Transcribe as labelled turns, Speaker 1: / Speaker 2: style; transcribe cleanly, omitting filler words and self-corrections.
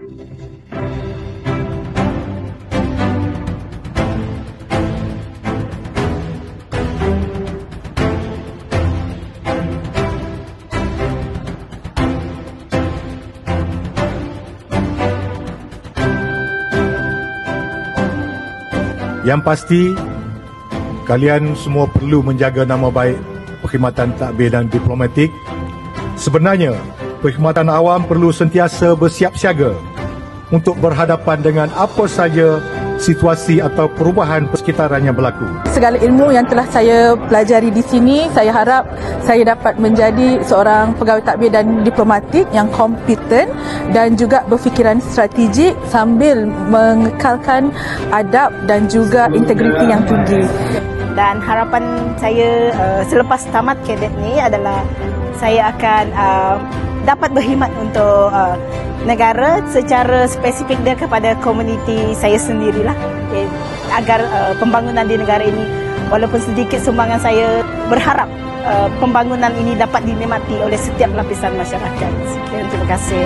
Speaker 1: Yang pasti, kalian semua perlu menjaga nama baik Perkhidmatan Tadbir dan Diplomatik. Sebenarnya, perkhidmatan awam perlu sentiasa bersiap siaga untuk berhadapan dengan apa saja situasi atau perubahan persekitaran yang berlaku.
Speaker 2: Segala ilmu yang telah saya pelajari di sini, saya harap saya dapat menjadi seorang pegawai tadbir dan diplomatik yang kompeten dan juga berfikiran strategik sambil mengekalkan adab dan juga integriti yang tinggi.
Speaker 3: Dan harapan saya selepas tamat kadet ni adalah saya akan dapat berkhidmat untuk negara secara spesifik dia kepada komuniti saya sendirilah, agar pembangunan di negara ini walaupun sedikit sumbangan saya, berharap pembangunan ini dapat dinikmati oleh setiap lapisan masyarakat. Sekian, terima kasih.